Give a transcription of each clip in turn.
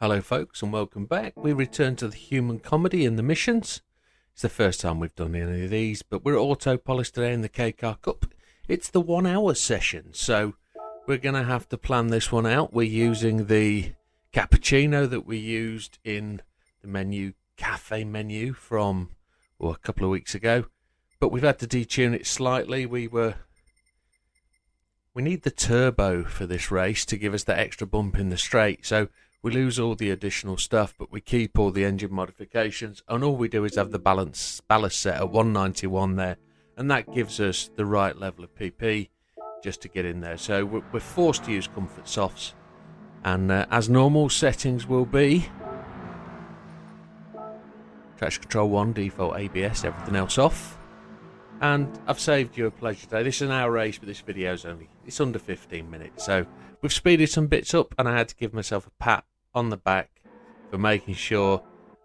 Hello folks and welcome back. We return to the human comedy and the missions. It's the first time we've done any of these, but we're at Autopolis today in the Kei Cup. It's the 1 hour session, so we're going to have to plan this one out. We're using the Cappacino that we used in the cafe menu from a couple of weeks ago, but we've had to detune it slightly. We need the turbo for this race to give us that extra bump in the straight, so we lose all the additional stuff, but we keep all the engine modifications, and all we do is have the ballast set at 191 there, and that gives us the right level of PP just to get in there. So we're forced to use comfort softs, and as normal, settings will be traction control 1, default ABS, everything else off. And I've saved you a pleasure today. This is an hour race, but this video's it's under 15 minutes. So we've speeded some bits up, and I had to give myself a pat on the back for making sure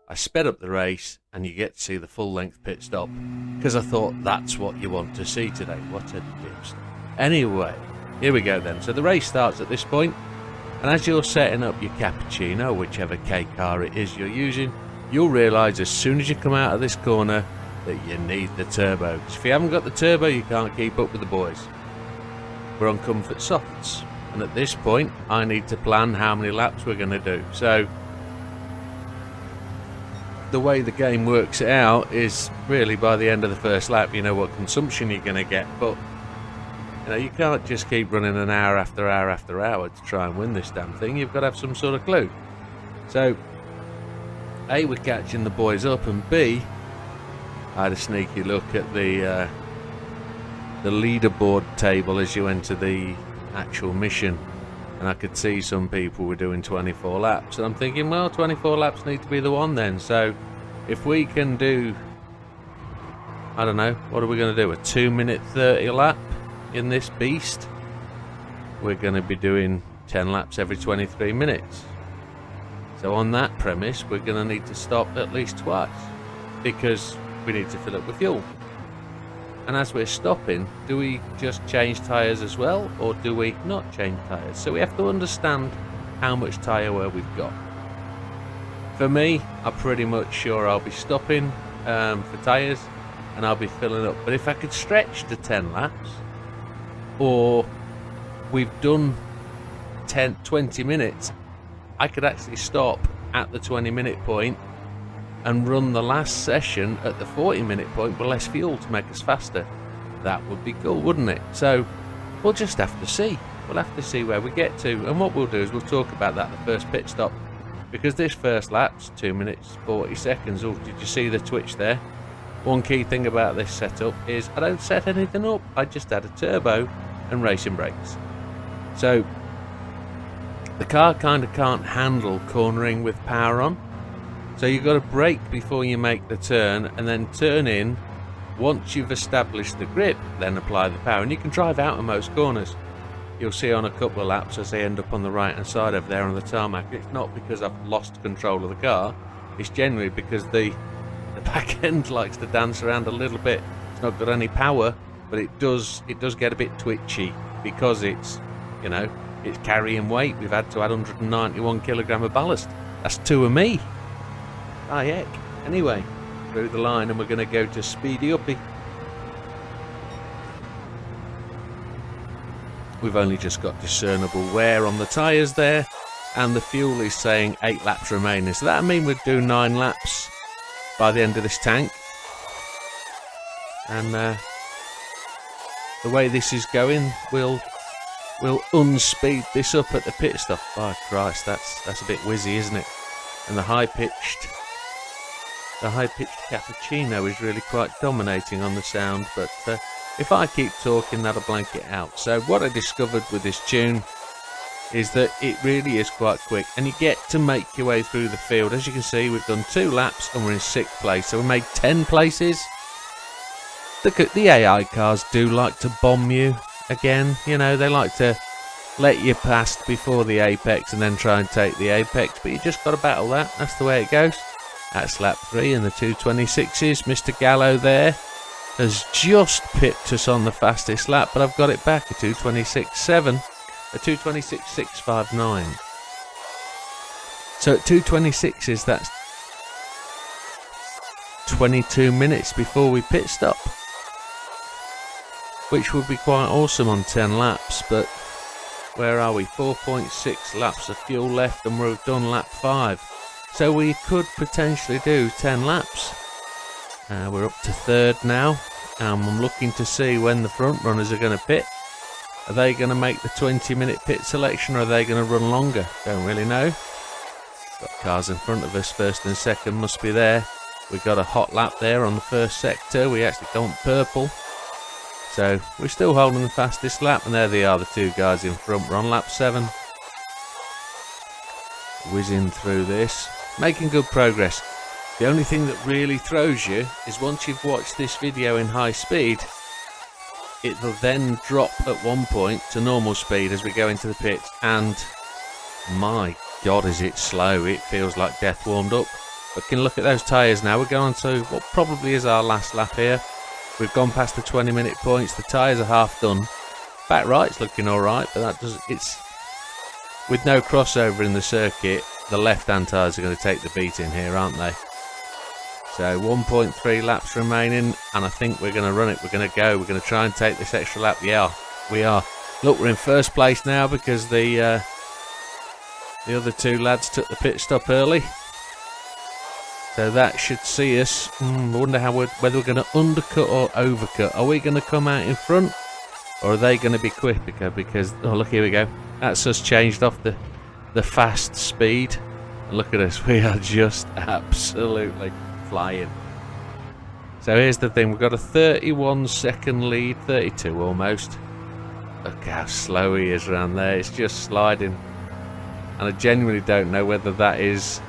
I sped up the race and you get to see the full length pit stop, because I thought that's what you want to see today. What a dipster. Anyway, here we go then. So the race starts at this point, and as you're setting up your Cappacino, whichever Kei car it is you're using, you'll realise as soon as you come out of this corner that you need the turbo. Because if you haven't got the turbo, you can't keep up with the boys. We're on comfort softs, and at this point I need to plan how many laps we're going to do. So the way the game works it out is really by the end of the first lap you know what consumption you're going to get, but you can't just keep running an hour after hour after hour to try and win this damn thing. You've got to have some sort of clue. So A, we're catching the boys up, and B, I had a sneaky look at the leaderboard table as you enter the actual mission, and I could see some people were doing 24 laps, and I'm thinking, well, 24 laps need to be the one then. So if we can do, I don't know, what are we going to do, a 2-minute 30 lap in this beast? We're going to be doing 10 laps every 23 minutes. So on that premise, we're going to need to stop at least twice, because we need to fill up with fuel. And as we're stopping, do we just change tyres as well, or do we not change tyres? So we have to understand how much tyre wear we've got. For me, I'm pretty much sure I'll be stopping for tyres, and I'll be filling up. But if I could stretch to 10 laps, or we've done 20 minutes, I could actually stop at the 20-minute point and run the last session at the 40-minute point with less fuel to make us faster. That would be cool, wouldn't it? So we'll just have to see. We'll have to see where we get to, and what we'll do is we'll talk about that at the first pit stop, because this first lap's 2 minutes 40 seconds. Oh, did you see the twitch there? One key thing about this setup is I don't set anything up. I just add a turbo and racing brakes. So the car kind of can't handle cornering with power on. So you've got to brake before you make the turn, and then turn in. Once you've established the grip, then apply the power, and you can drive out in most corners. You'll see on a couple of laps as they end up on the right hand side over there on the tarmac, it's not because I've lost control of the car, it's generally because the back end likes to dance around a little bit. It's not got any power, but it does get a bit twitchy because it's it's carrying weight. We've had to add 191 kilogram of ballast. That's 2 of me. Ah, heck. Anyway, through the line, and we're going to go to Speedy Uppy. We've only just got discernible wear on the tyres there, and the fuel is saying 8 laps remaining. So that'll mean we'll do 9 laps by the end of this tank. And the way this is going, we'll unspeed this up at the pit stop. Oh Christ, that's a bit whizzy, isn't it? And the high-pitched Cappacino is really quite dominating on the sound, but if I keep talking, that'll blank it out. So what I discovered with this tune is that it really is quite quick, and you get to make your way through the field. As you can see, we've done 2 laps and we're in 6th place, so we made 10 places. The AI cars do like to bomb you again. They like to let you past before the apex and then try and take the apex, but you just got to battle that. That's the way it goes. That's lap 3 in the 226s. Mr. Gallo there has just pipped us on the fastest lap, but I've got it back, a 226.7, a 226.659. So at 2:26s, that's 22 minutes before we pit stop, which would be quite awesome on 10 laps. But where are we? 4.6 laps of fuel left, and we've done lap 5. So we could potentially do 10 laps. We're up to third now. I'm looking to see when the front runners are going to pit. Are they going to make the 20-minute pit selection, or are they going to run longer? Don't really know. Got cars in front of us, first and second must be there. We got a hot lap there on the first sector. We actually gone purple. So we're still holding the fastest lap, and there they are, the two guys in front. We're on lap 7. Whizzing through this, making good progress. The only thing that really throws you is once you've watched this video in high speed, it will then drop at one point to normal speed as we go into the pits, and my god is it slow. It feels like death warmed up. But can look at those tyres now. We're going to what probably is our last lap here. We've gone past the 20-minute points. The tyres are half done. Back right's looking alright, but that does, it's with no crossover in the circuit, the left-hand tyres are going to take the beating here, aren't they? So 1.3 laps remaining, and I think we're going to run it. We're going to go. We're going to try and take this extra lap. Yeah, we are. Look, we're in first place now because the other two lads took the pit stop early. So that should see us. I wonder whether we're going to undercut or overcut. Are we going to come out in front, or are they going to be quicker? Because, oh look, here we go. That's us changed off the fast speed. And look at us. We are just absolutely flying. So here's the thing. We've got a 31-second lead. 32 almost. Look how slow he is around there. It's just sliding. And I genuinely don't know whether that is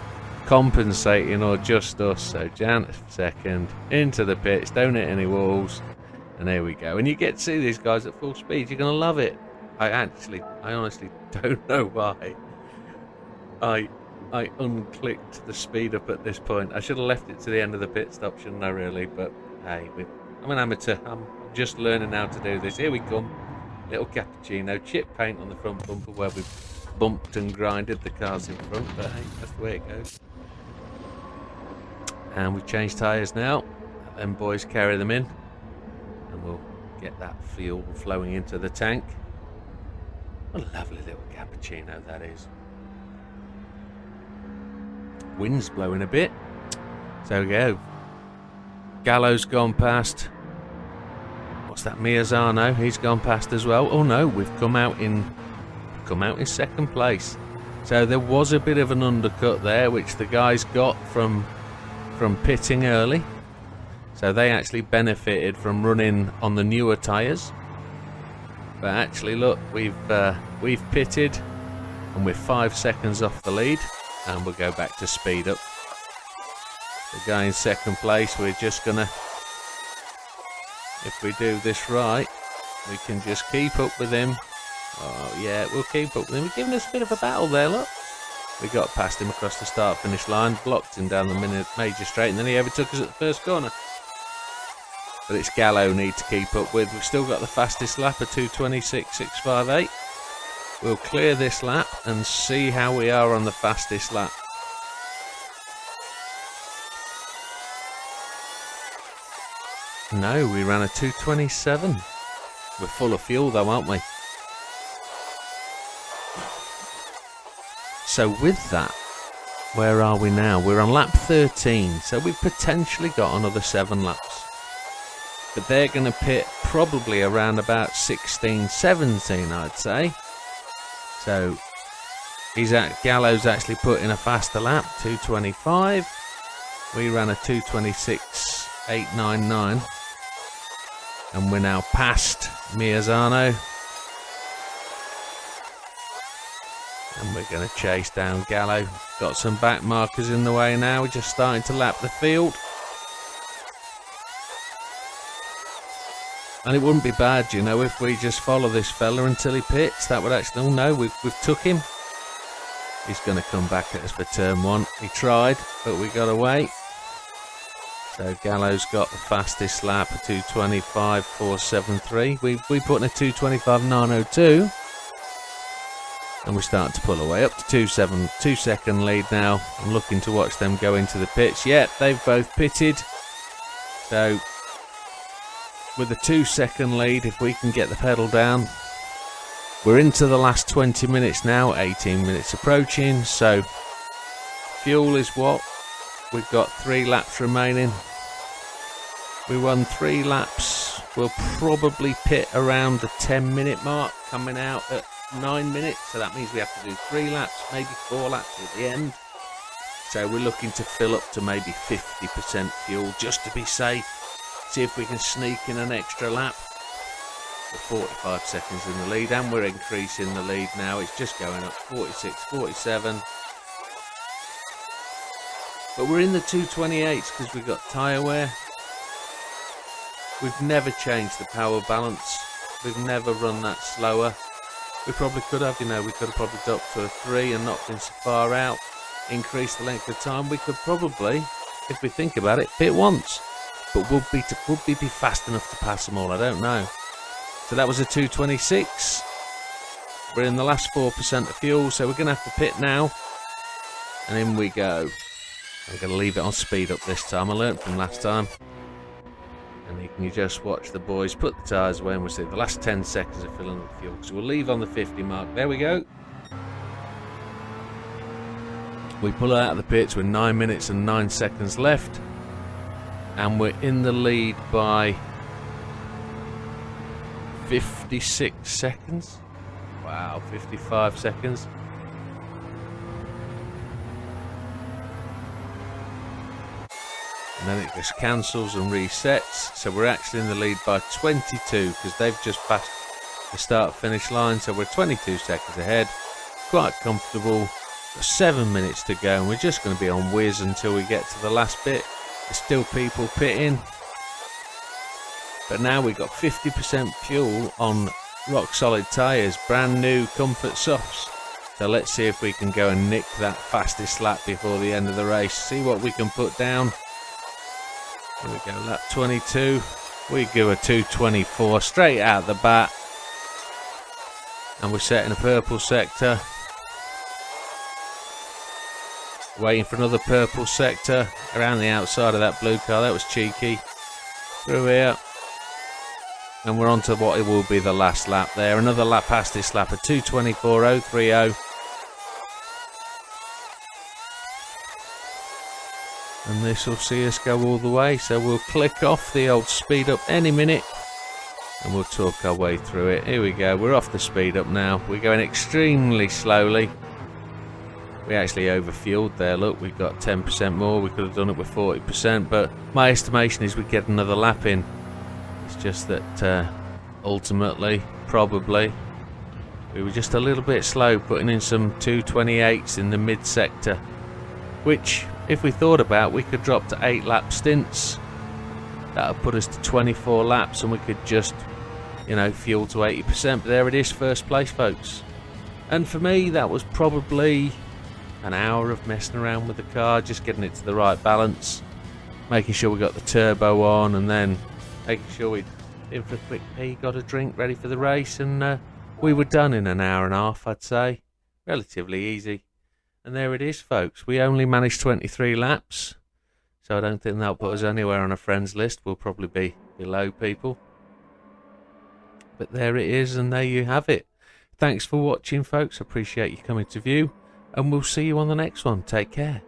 compensating or just us. So Jan second, into the pits, don't hit any walls, and there we go. And you get to see these guys at full speed. You're gonna love it. I honestly don't know why I unclicked the speed up at this point. I should have left it to the end of the pit stop, shouldn't I really? But hey, I'm an amateur. I'm just learning how to do this. Here we come. Little Cappacino, chip paint on the front bumper where we've bumped and grinded the cars in front, but hey, that's the way it goes. And we've changed tyres now. Them boys carry them in, and we'll get that fuel flowing into the tank. What a lovely little Cappacino that is. Wind's blowing a bit. So we go. Gallo's gone past. What's that? Miazano, he's gone past as well. Oh no, we've come out in second place. So there was a bit of an undercut there, which the guys got from pitting early. So they actually benefited from running on the newer tyres. But actually, look, we've pitted, and we're 5 seconds off the lead, and we'll go back to speed up. The guy in second place, we're just gonna, if we do this right, we can just keep up with him. Oh yeah, we'll keep up with him. We're giving us a bit of a battle there, look. We got past him across the start-finish line, blocked him down the major straight, and then he overtook us at the first corner. But it's Gallo need to keep up with. We've still got the fastest lap of 2:26.658. We'll clear this lap and see how we are on the fastest lap. No, we ran a 2:27. We're full of fuel though, aren't we? So with that, where are we now? We're on lap 13, so we've potentially got another 7 laps. But they're going to pit probably around about 16, 17, I'd say. So Gallo's actually put in a faster lap, 2:25. We ran a 2:26.899, and we're now past Miazano. And we're going to chase down Gallo. Got some back markers in the way now. We're just starting to lap the field. And it wouldn't be bad, you know, if we just follow this fella until he pits. That would actually... Oh no, we've took him. He's going to come back at us for turn 1. He tried, but we got away. So Gallo's got the fastest lap of 2:25.473. We put in a 2:25.902. And we start to pull away up to 2 second lead now. I'm looking to watch them go into the pits. Yeah, they've both pitted. So with a 2 second lead, if we can get the pedal down, we're into the last 20 minutes now, 18 minutes approaching. So fuel is what? We've got 3 laps remaining. We run 3 laps. We'll probably pit around the 10-minute mark, coming out at 9 minutes, so that means we have to do 3 laps, maybe 4 laps at the end. So we're looking to fill up to maybe 50% fuel just to be safe. See if we can sneak in an extra lap. We're 45 seconds in the lead, and we're increasing the lead now. It's just going up, 46, 47. But we're in the 228s because we've got tyre wear. We've never changed the power balance. We've never run that slower. We probably could have, we could have probably dropped to a 3 and not been so far out. Increase the length of time. We could probably, if we think about it, pit once. But would we be fast enough to pass them all? I don't know. So that was a 226. We're in the last 4% of fuel, so we're going to have to pit now. And in we go. I'm going to leave it on speed up this time. I learnt from last time. And you can just watch the boys put the tyres away, and we'll see the last 10 seconds of filling up the fuel. So we'll leave on the 50 mark. There we go. We pull out of the pits with 9 minutes and 9 seconds left. And we're in the lead by 56 seconds. Wow, 55 seconds. And then it just cancels and resets. So we're actually in the lead by 22 because they've just passed the start-finish line. So we're 22 seconds ahead. Quite comfortable. Got 7 minutes to go, and we're just going to be on whiz until we get to the last bit. There's still people pitting. But now we've got 50% fuel on rock-solid tyres. Brand new Comfort Softs. So let's see if we can go and nick that fastest lap before the end of the race. See what we can put down. Here we go, lap 22. We do a 224 straight out the bat. And we're set in a purple sector. Waiting for another purple sector around the outside of that blue car. That was cheeky. Through here. And we're on to what it will be the last lap there. Another lap past this lap, a 224.030. And this will see us go all the way. So we'll click off the old speed up any minute. And we'll talk our way through it. Here we go. We're off the speed up now. We're going extremely slowly. We actually overfueled there. Look, we've got 10% more. We could have done it with 40%. But my estimation is we'd get another lap in. It's just that ultimately, probably, we were just a little bit slow putting in some 228s in the mid-sector. Which, if we thought about, we could drop to 8 lap stints. That would put us to 24 laps and we could just, fuel to 80%. But there it is, first place, folks. And for me, that was probably an hour of messing around with the car, just getting it to the right balance, making sure we got the turbo on, and then making sure we'd in for a quick pee, got a drink, ready for the race, and we were done in an hour and a half, I'd say. Relatively easy. And there it is, folks. We only managed 23 laps, so I don't think that'll put us anywhere on a friends list. We'll probably be below people. But there it is, and there you have it. Thanks for watching, folks. Appreciate you coming to view, and we'll see you on the next one. Take care.